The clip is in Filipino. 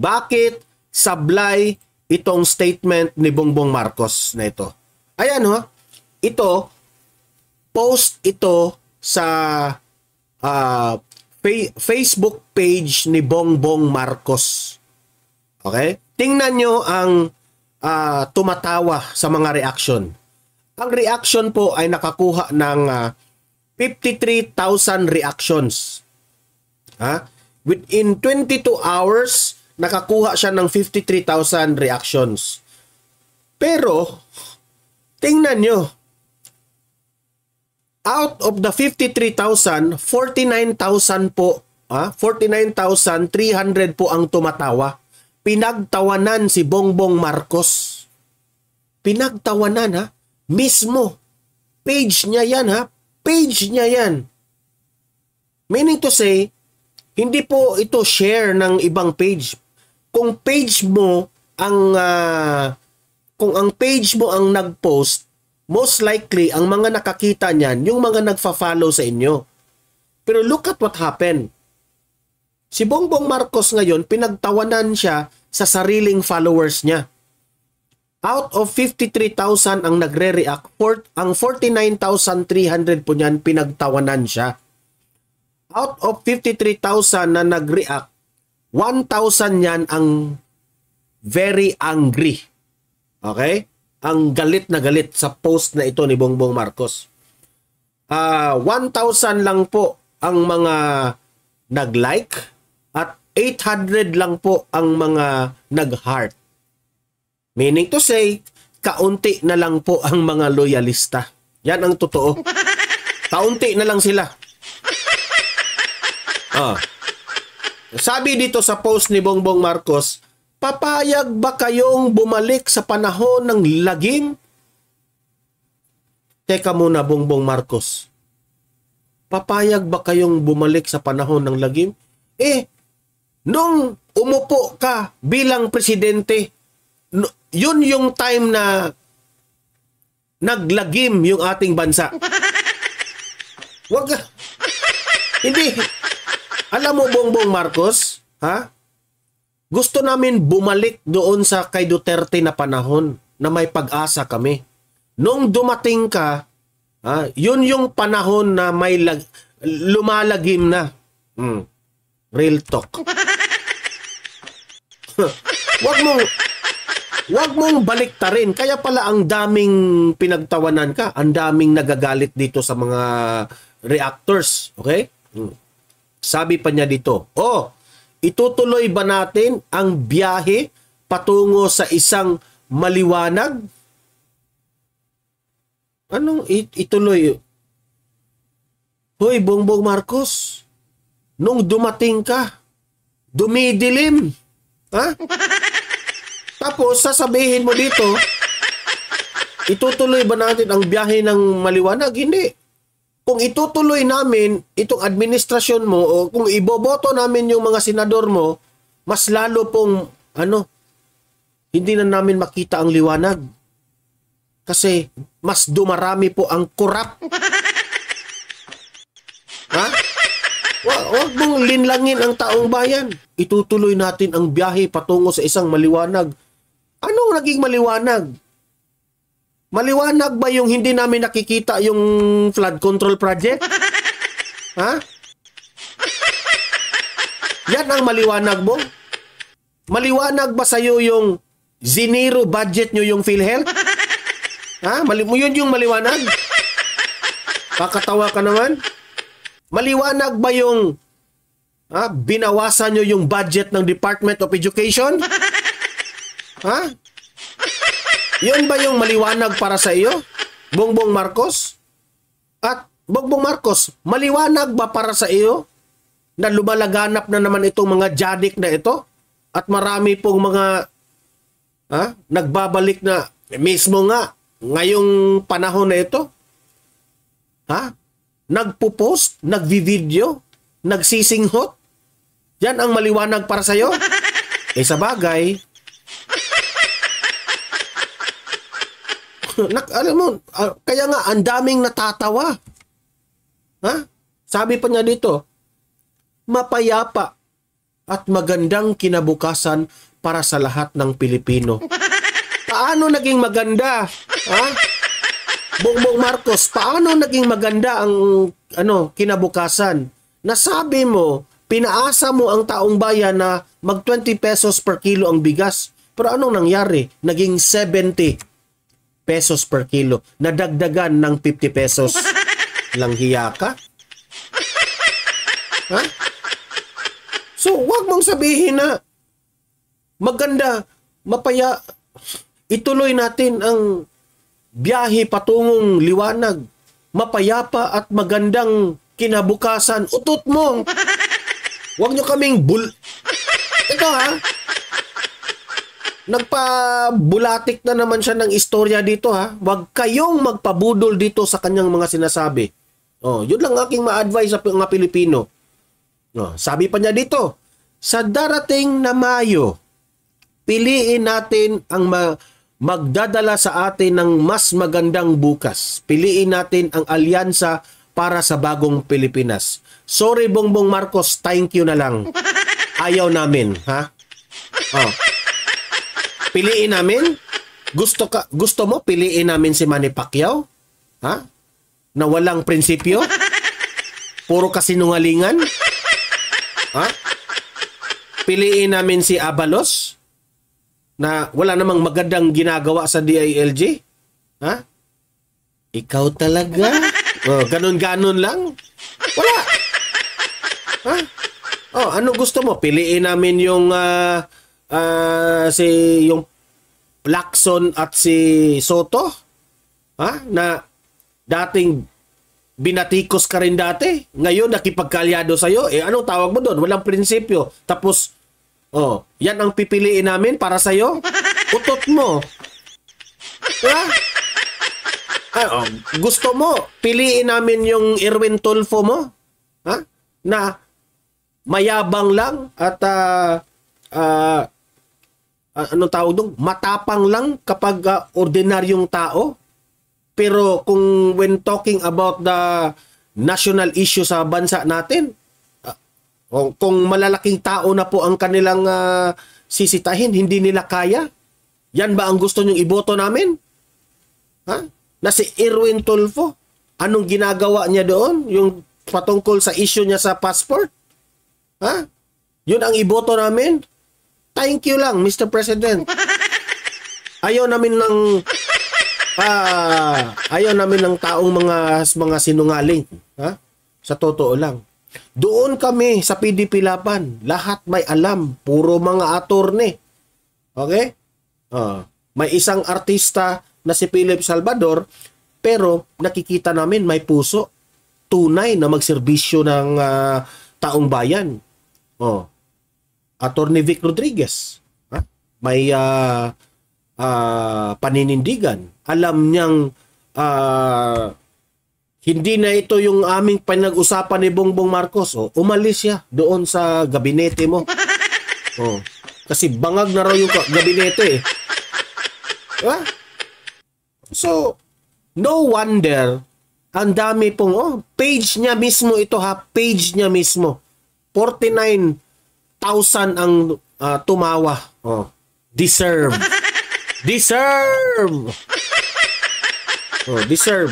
Bakit sablay itong statement ni Bongbong Marcos na ito? Ayan ho, ito, post ito sa Facebook page ni Bongbong Marcos. Okay? Tingnan nyo ang tumatawa sa mga reaction. Ang reaction po ay nakakuha ng 53,000 reactions. Within 22 hours, nakakuha siya ng 53,000 reactions. Pero, tingnan nyo, out of the 53,000, 49,000 po, 49,300 po ang tumatawa. Pinagtawanan si Bongbong Marcos. Pinagtawanan ha. Mismo. Page niya yan ha. Page niya yan. Meaning to say, hindi po ito share ng ibang page. Kung page mo ang kung ang page mo ang nag-post, most likely ang mga nakakita niyan yung mga nagfa-follow sa inyo. Pero look at what happened. Si Bongbong Marcos ngayon, pinagtawanan siya sa sariling followers niya. Out of 53,000 ang nagre-react, ang 49,300 po niyan, pinagtawanan siya. Out of 53,000 na nag-react, 1,000 yan ang very angry. Okay? Ang galit na galit sa post na ito ni Bongbong Marcos. 1,000 lang po ang mga nag-like at 800 lang po ang mga nag-heart. Meaning to say, kaunti na lang po ang mga loyalista. Yan ang totoo. Kaunti na lang sila. Sabi dito sa post ni Bongbong Marcos, papayag ba kayong bumalik sa panahon ng lagim? Teka muna, Bongbong Marcos. Papayag ba kayong bumalik sa panahon ng lagim? Nung umupo ka bilang presidente, yun yung time na naglagim yung ating bansa. Wag ka. Hindi. Alam mo, Bongbong Marcos, gusto namin bumalik doon sa kay Duterte na panahon na may pag-asa kami. Nung dumating ka, yun yung panahon na may lumalagim na. Real talk. Wag mong baliktarin. Kaya pala ang daming pinagtawanan ka, ang daming nagagalit dito sa mga reactors. Okay? Sabi pa niya dito, itutuloy ba natin ang biyahe patungo sa isang maliwanag? Anong ituloy? Hoy, Bongbong Marcos, nung dumating ka, dumidilim. Tapos, sasabihin mo dito, itutuloy ba natin ang biyahe ng maliwanag? Hindi. Kung itutuloy namin itong administrasyon mo o kung iboboto namin yung mga senador mo, mas lalo pong hindi na namin makita ang liwanag. Kasi mas dumarami po ang korap. Huwag mong linlangin ang taong bayan. Itutuloy natin ang biyahe patungo sa isang maliwanag. Anong naging maliwanag? Maliwanag ba yung hindi namin nakikita yung flood control project? Yan ang maliwanag mo? Maliwanag ba sa'yo yung zinero budget nyo yung PhilHealth? Yun yung maliwanag? Kakatawa ka naman? Maliwanag ba yung binawasan nyo yung budget ng Department of Education? Yun ba yung maliwanag para sa iyo, Bongbong Marcos? At Bongbong Marcos, maliwanag ba para sa iyo na lumalaganap na naman itong mga jadik na ito? At marami pong mga nagbabalik na mismo nga ngayong panahon na ito? Nagpo-post, nagvi-video, nagsisinghot? Yan ang maliwanag para sa iyo? Sa bagay, alam mo, kaya nga ang daming natatawa. Sabi pa niya dito, mapayapa at magandang kinabukasan para sa lahat ng Pilipino. Paano naging maganda? Ha? Bongbong Marcos, paano naging maganda ang kinabukasan? Nasabi mo, pinaasa mo ang taong bayan na mag 20 pesos per kilo ang bigas. Pero anong nangyari? Naging 70 pesos per kilo. Nadagdagan ng 50 pesos. Langhiya ka? Ha? So, wag mong sabihin na maganda, mapaya, ituloy natin ang biyahe patungong liwanag, mapayapa at magandang kinabukasan. Utot mo. Huwag nyo kaming Ito ha, nagpabulatik na naman siya ng istorya dito ha. Huwag kayong magpabudol dito sa kanyang mga sinasabi. Yun lang aking ma-advise sa mga Pilipino. Sabi pa niya dito, sa darating na Mayo, piliin natin ang magdadala sa atin ng mas magandang bukas. Piliin natin ang alyansa para sa bagong Pilipinas. Sorry Bongbong Marcos, thank you na lang. Ayaw namin, ha? Piliin namin? Gusto mo piliin namin si Manny Pacquiao? Ha? Na walang prinsipyo? Puro kasinungalingan? Ha? Piliin namin si Abalos na wala namang magandang ginagawa sa DILG? Ha? Ikaw talaga? Ganon-ganon lang? Wala. Ha? Ano gusto mo? Piliin namin yung yung Lacson at si Soto? Ha? Na dating binatikos ka rin dati. Ngayon, nakipagkalyado sa'yo. Anong tawag mo doon? Walang prinsipyo. Tapos, yan ang pipiliin namin para sa'yo? Utot mo. Ha? Gusto mo, piliin namin yung Erwin Tulfo mo? Ha? Na mayabang lang at anong tawag doon? Matapang lang kapag ordinaryong tao? Pero kung when talking about the national issue sa bansa natin, kung malalaking tao na po ang kanilang sisitahin, hindi nila kaya? Yan ba ang gusto nyong iboto namin? Ha? Na si Erwin Tulfo, anong ginagawa niya doon? Yung patungkol sa issue niya sa passport? Ha? Yun ang iboto namin? Thank you lang, Mr. President. Ayaw namin ng taong mga sinungaling, ha? Sa totoo lang. Doon kami sa PDP Laban, lahat may alam, puro mga attorney. Okay? May isang artista na si Philip Salvador, pero nakikita namin may puso, tunay na magserbisyo ng taong bayan. Attorney Vic Rodriguez, ha? May paninindigan. Alam niyang hindi na ito yung aming pinag-usapan ni Bongbong Marcos. Umalis siya doon sa gabinete mo. Kasi bangag na raw yung gabinete. So, no wonder ang dami pong, page niya mismo ito ha, page niya mismo. 49,000 ang tumawa. Deserve. Deserve! Deserve.